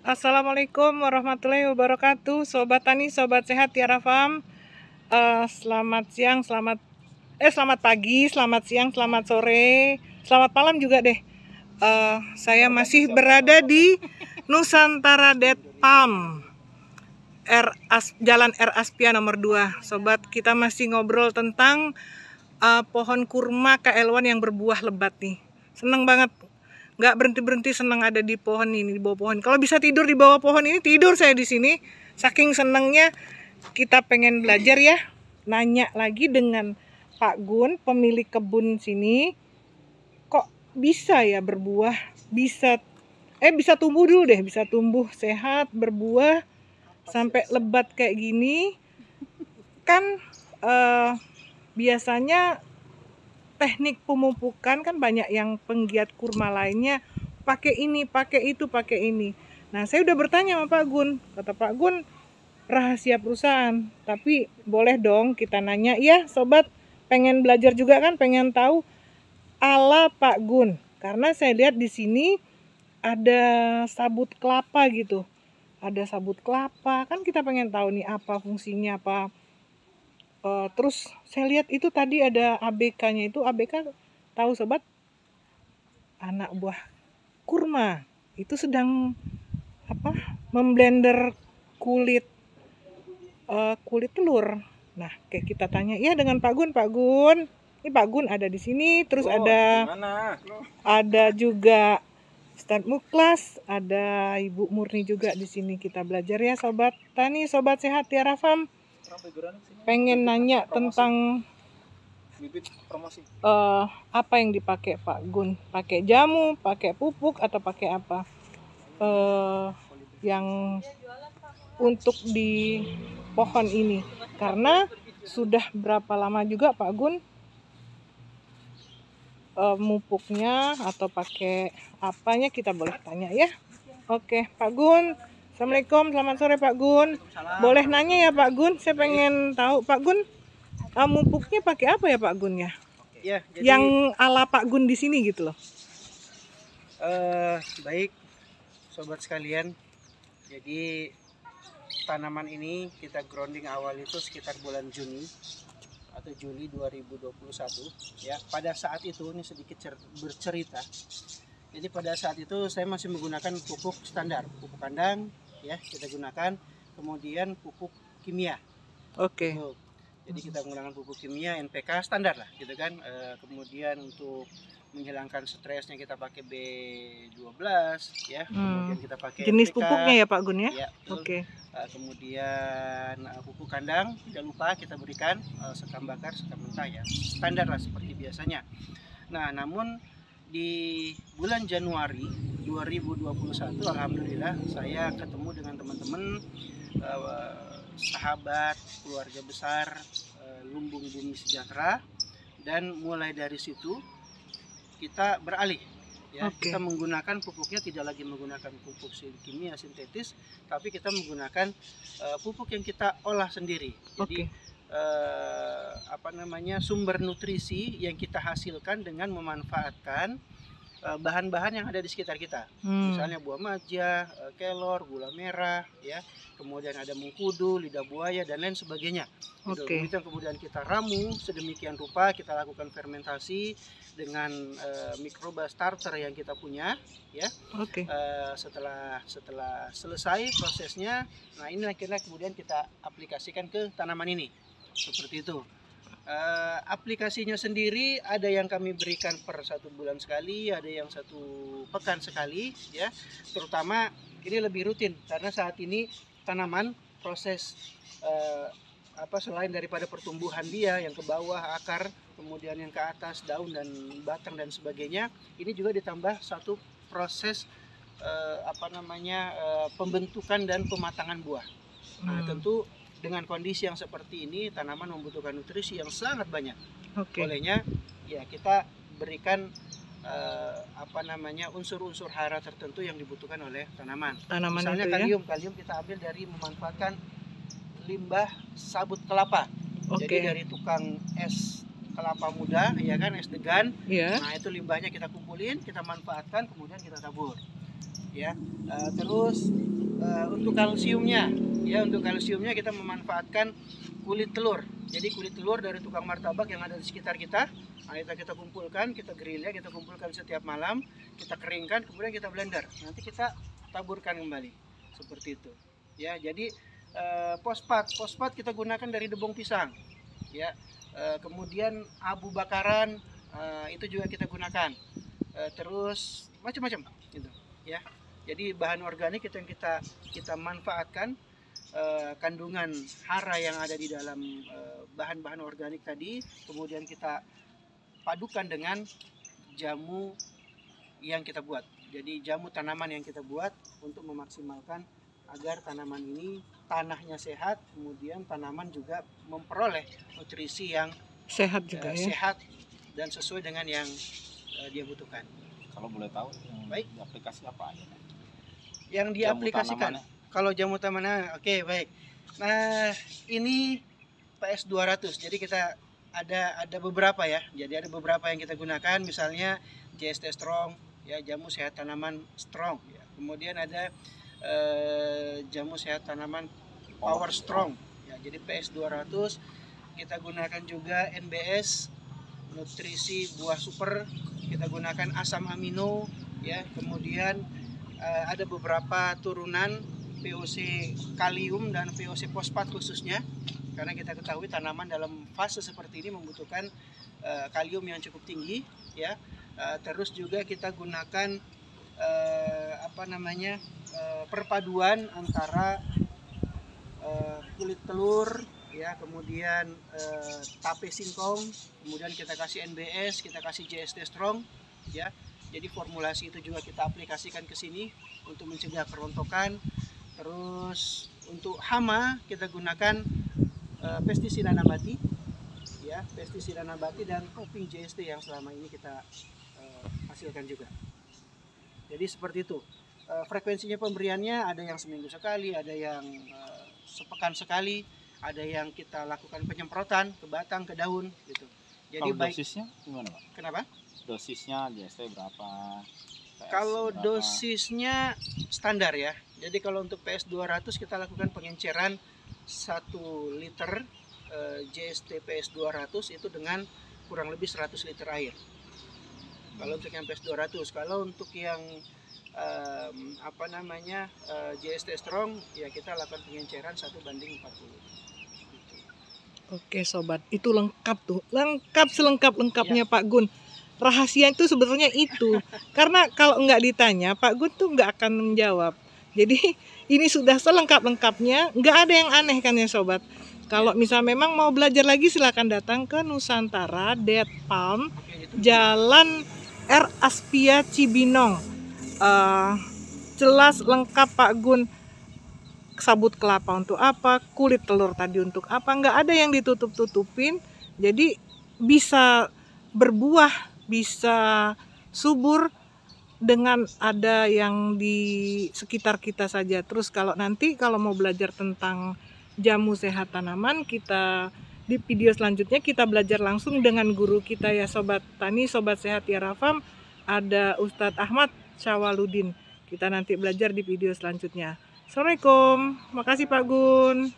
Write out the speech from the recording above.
Assalamualaikum warahmatullahi wabarakatuh, Sobat Tani, Sobat Sehat Tiara Farm. Selamat siang, selamat pagi, selamat siang, selamat sore, selamat malam juga deh. Saya masih berada di Nusantara Date Palm, Jalan R Aspia nomor 2. Sobat, kita masih ngobrol tentang pohon kurma KL1 yang berbuah lebat nih. Seneng banget. Nggak berhenti senang ada di pohon ini, di bawah pohon. Kalau bisa tidur di bawah pohon ini, tidur saya di sini. Saking senangnya. Kita pengen belajar ya. Nanya lagi dengan Pak Gun, pemilik kebun sini. Kok bisa ya berbuah? Bisa tumbuh dulu deh, bisa tumbuh sehat, berbuah sampai lebat kayak gini. Kan biasanya teknik pemupukan kan banyak yang penggiat kurma lainnya pakai ini, pakai itu, pakai ini. Nah, saya udah bertanya sama Pak Gun. Kata Pak Gun, rahasia perusahaan. Tapi boleh dong kita nanya ya, sobat. Pengen belajar juga kan, pengen tahu ala Pak Gun. Karena saya lihat di sini ada sabut kelapa gitu. Ada sabut kelapa, kan kita pengen tahu nih apa fungsinya, apa. Terus saya lihat itu tadi ada ABK-nya, itu ABK, tahu sobat, anak buah kurma itu sedang memblender kulit telur. Nah, kayak kita tanya ya dengan Pak Gun. Ini Pak Gun ada di sini, terus ada juga Ustadz Muklas, ada Ibu Murni juga di sini. Kita belajar ya sobat tani, sobat sehat Tiara Farm. Pengen nanya tentang apa yang dipakai Pak Gun? Pakai jamu, pakai pupuk, atau pakai apa? Yang untuk di pohon ini, karena sudah berapa lama juga Pak Gun mupuknya atau pakai apanya, kita boleh tanya ya. Oke, Pak Gun. Assalamualaikum, selamat sore Pak Gun. Boleh nanya ya Pak Gun? Saya pengen tahu Pak Gun mupuknya pakai apa ya Pak Gun ya? Ya, jadi, yang ala Pak Gun di sini gitu loh. Baik, sobat sekalian. Jadi tanaman ini kita grounding awal itu sekitar bulan Juni atau Juli 2021 ya. Pada saat itu ini sedikit bercerita. Jadi pada saat itu saya masih menggunakan pupuk standar, pupuk kandang ya kita gunakan, kemudian pupuk kimia. Oke. Jadi kita menggunakan pupuk kimia NPK standar lah gitu kan. Kemudian untuk menghilangkan stresnya kita pakai B12 ya. Kemudian kita pakai jenis NPK, pupuknya ya Pak Gun ya. Ya, Oke. Kemudian pupuk kandang tidak lupa kita berikan sekam bakar, sekam mentah ya. Standar lah seperti biasanya. Nah, namun di bulan Januari 2021 alhamdulillah saya ketemu dengan teman-teman sahabat keluarga besar Lumbung Bumi Sejahtera, dan mulai dari situ kita beralih ya. Kita menggunakan pupuknya tidak lagi menggunakan pupuk kimia sintetis, tapi kita menggunakan pupuk yang kita olah sendiri. Jadi sumber nutrisi yang kita hasilkan dengan memanfaatkan bahan-bahan yang ada di sekitar kita. Misalnya buah maja, kelor, gula merah ya, kemudian ada mengkudu, lidah buaya dan lain sebagainya. Itu kemudian kita ramu sedemikian rupa, kita lakukan fermentasi dengan mikroba starter yang kita punya ya. Setelah selesai prosesnya, nah ini akhirnya kemudian kita aplikasikan ke tanaman ini. Seperti itu. Aplikasinya sendiri ada yang kami berikan per 1 bulan sekali, ada yang 1 pekan sekali ya. Terutama ini lebih rutin karena saat ini tanaman proses selain daripada pertumbuhan dia yang ke bawah akar, kemudian yang ke atas daun dan batang dan sebagainya, ini juga ditambah satu proses pembentukan dan pematangan buah. Nah, tentu dengan kondisi yang seperti ini tanaman membutuhkan nutrisi yang sangat banyak. Olehnya ya kita berikan unsur-unsur hara tertentu yang dibutuhkan oleh tanaman. Misalnya kalium kita ambil dari memanfaatkan limbah sabut kelapa. Jadi dari tukang es kelapa muda ya kan, es degan. Nah, itu limbahnya kita kumpulin, kita manfaatkan, kemudian kita tabur. ya. Terus untuk kalsiumnya, ya untuk kalsiumnya kita memanfaatkan kulit telur. Jadi kulit telur dari tukang martabak yang ada di sekitar kita, nah, kita kumpulkan, kita grill ya, kita kumpulkan setiap malam, kita keringkan, kemudian kita blender. Nanti kita taburkan kembali seperti itu. Ya, jadi fosfat kita gunakan dari debong pisang. Ya, kemudian abu bakaran itu juga kita gunakan. Terus macam-macam gitu. Ya, jadi bahan organik itu yang kita manfaatkan. Kandungan hara yang ada di dalam bahan-bahan organik tadi, kemudian kita padukan dengan jamu yang kita buat. Jadi jamu tanaman yang kita buat untuk memaksimalkan agar tanaman ini tanahnya sehat, kemudian tanaman juga memperoleh nutrisi yang Sehat juga ya. sehat dan sesuai dengan yang dia butuhkan. Kalau boleh tahu, Baik. di aplikasi apa aja? Yang diaplikasikan. Jamu Kalau jamu tanamannya, oke, baik. Nah, ini PS 200. Jadi kita ada beberapa ya. Jadi ada beberapa yang kita gunakan, misalnya JST Strong, ya jamu sehat tanaman Strong. Ya. Kemudian ada jamu sehat tanaman Power Strong. Ya, jadi PS 200. Kita gunakan juga NBS, nutrisi buah super. Kita gunakan asam amino, ya. Kemudian ada beberapa turunan VOC kalium dan VOC fosfat khususnya, karena kita ketahui tanaman dalam fase seperti ini membutuhkan kalium yang cukup tinggi, ya. Terus juga kita gunakan perpaduan antara kulit telur, ya, kemudian tape singkong, kemudian kita kasih NBS, kita kasih JST Strong, ya. Jadi formulasi itu juga kita aplikasikan ke sini untuk mencegah kerontokan. Terus untuk hama kita gunakan pestisida nabati, ya, pestisida nabati dan topping JST yang selama ini kita hasilkan juga. Jadi seperti itu. Frekuensinya pemberiannya ada yang seminggu sekali, ada yang sepekan sekali, ada yang kita lakukan penyemprotan ke batang, ke daun, gitu. Jadi kalau dosisnya gimana, Pak? Kenapa? Dosisnya JST berapa? Kalau dosisnya standar ya. Jadi kalau untuk PS 200 kita lakukan pengenceran 1 liter JST PS 200 itu dengan kurang lebih 100 liter air. Kalau untuk yang PS 200, kalau untuk yang JST Strong, ya kita lakukan pengenceran 1:40. Oke sobat, itu lengkap tuh, lengkap selengkap-lengkapnya Pak Gun. Rahasia itu sebetulnya itu, karena kalau nggak ditanya Pak Gun tuh nggak akan menjawab. Jadi ini sudah selengkap-lengkapnya, nggak ada yang aneh kan ya sobat. Kalau misalnya memang mau belajar lagi silakan datang ke Nusantara Date Palm, Jalan R. Aspia Cibinong. Jelas lengkap Pak Gun. Sabut kelapa untuk apa, kulit telur tadi untuk apa, nggak ada yang ditutup-tutupin. Jadi bisa berbuah, bisa subur dengan ada yang di sekitar kita saja. Terus kalau nanti kalau mau belajar tentang jamu sehat tanaman, kita di video selanjutnya kita belajar langsung dengan guru kita ya sobat tani, sobat sehat Tiara Farm, ada Ustadz Ahmad Syawaludin. Kita nanti belajar di video selanjutnya. Assalamualaikum, makasih Pak Gun.